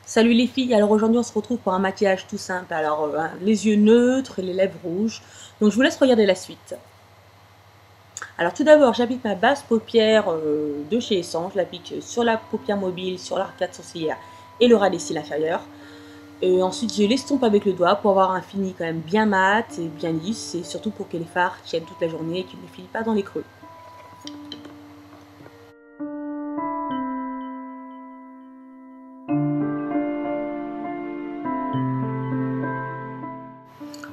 Salut les filles, alors aujourd'hui on se retrouve pour un maquillage tout simple. Alors les yeux neutres et les lèvres rouges. Donc je vous laisse regarder la suite. Alors tout d'abord j'applique ma base paupière de chez Essence. Je l'applique sur la paupière mobile, sur l'arcade sourcilière et le ras des cils inférieurs. Et ensuite je l'estompe avec le doigt pour avoir un fini quand même bien mat et bien lisse. Et surtout pour que les fards tiennent toute la journée et qu'ils ne filent pas dans les creux.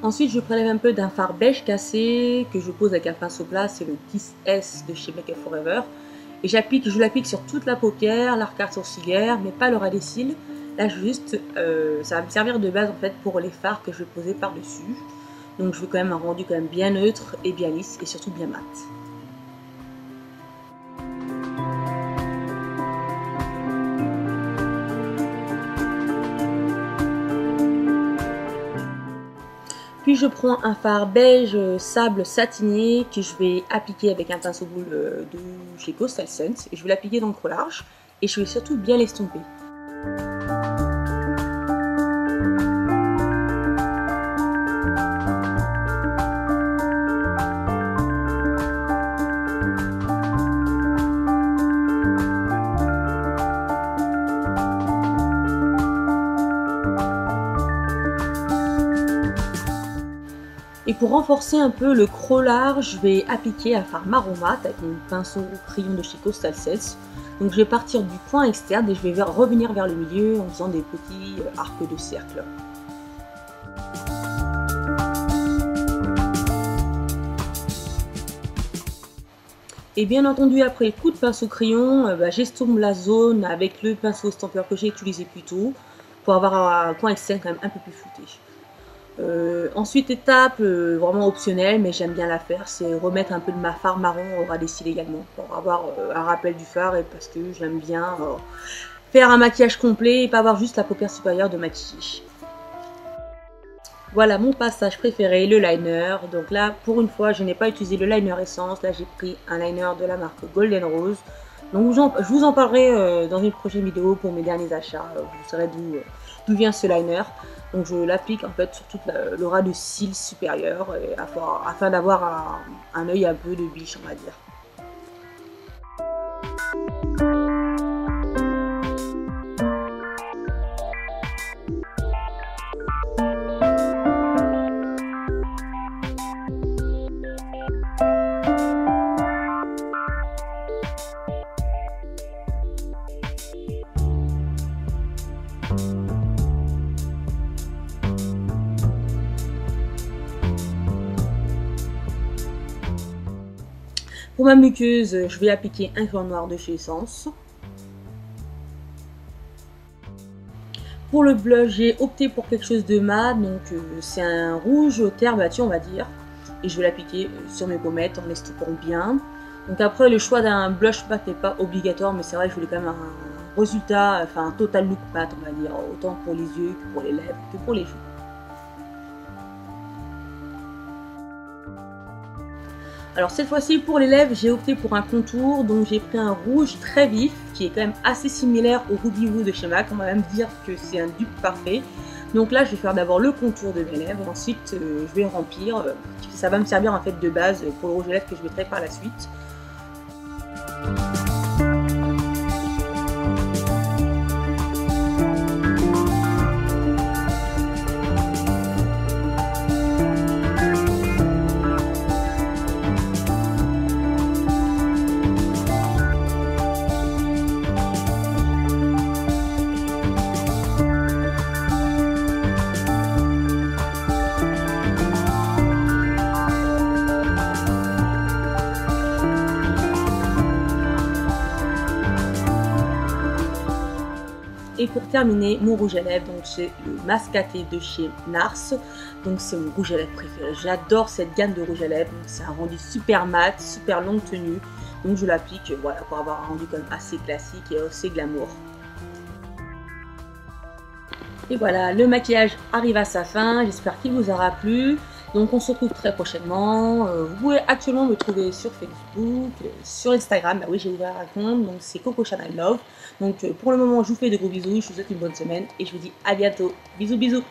Ensuite, je prélève un peu d'un fard beige cassé que je pose avec un pinceau plat, c'est le 10S de chez Make Up For Ever. Et je l'applique sur toute la paupière, l'arcade sourcilière, mais pas le ras des cils. Là, juste, ça va me servir de base en fait pour les fards que je vais poser par-dessus. Donc, je veux quand même un rendu quand même bien neutre et bien lisse et surtout bien mat. Puis je prends un fard beige sable satiné que je vais appliquer avec un pinceau boule de chez Coastal Scents. Et je vais l'appliquer dans le creux large et je vais surtout bien l'estomper. Et pour renforcer un peu le creux large, je vais appliquer un fard marron mat avec mon pinceau crayon de chez Coastal Scents. Donc je vais partir du point externe et je vais revenir vers le milieu en faisant des petits arcs de cercle. Et bien entendu, après le coup de pinceau crayon, j'estompe la zone avec le pinceau estampeur que j'ai utilisé plus tôt pour avoir un coin externe quand même un peu plus flouté. Ensuite, étape vraiment optionnelle, mais j'aime bien la faire, c'est remettre un peu de ma fard marron au ras des cils également, pour avoir un rappel du fard et parce que j'aime bien faire un maquillage complet et pas avoir juste la paupière supérieure de maquiller. Voilà mon passage préféré, le liner. Donc là, pour une fois, je n'ai pas utilisé le liner Essence, là j'ai pris un liner de la marque Golden Rose. Donc je vous en parlerai dans une prochaine vidéo pour mes derniers achats, vous saurez d'où vient ce liner. Donc je l'applique en fait sur tout le ras de cils supérieur afin d'avoir un œil un peu de biche, on va dire. Pour ma muqueuse, je vais appliquer un crayon noir de chez Essence. Pour le blush, j'ai opté pour quelque chose de mat, donc c'est un rouge terre battu, on va dire. Et je vais l'appliquer sur mes pommettes en estompant bien. Donc après, le choix d'un blush mat n'est pas obligatoire, mais c'est vrai que je voulais quand même un résultat, enfin un total look mat, on va dire, autant pour les yeux que pour les lèvres que pour les joues. Alors cette fois-ci pour les lèvres, j'ai opté pour un contour, donc j'ai pris un rouge très vif qui est quand même assez similaire au Ruby Woo de chez MAC. On va même dire que c'est un dupe parfait. Donc là je vais faire d'abord le contour de mes lèvres, ensuite je vais remplir. Ça va me servir en fait de base pour le rouge à lèvres que je mettrai par la suite. Et pour terminer, mon rouge à lèvres, donc c'est le Mascaté de chez NARS. Donc c'est mon rouge à lèvres préféré. J'adore cette gamme de rouge à lèvres. C'est un rendu super mat, super longue tenue. Donc je l'applique voilà, pour avoir un rendu quand même assez classique et assez glamour. Et voilà, le maquillage arrive à sa fin. J'espère qu'il vous aura plu. Donc on se retrouve très prochainement. Vous pouvez actuellement me trouver sur Facebook, sur Instagram. Bah oui, j'ai ouvert un compte, donc c'est Coco Chanel Love. Donc pour le moment, je vous fais de gros bisous, je vous souhaite une bonne semaine et je vous dis à bientôt. Bisous bisous.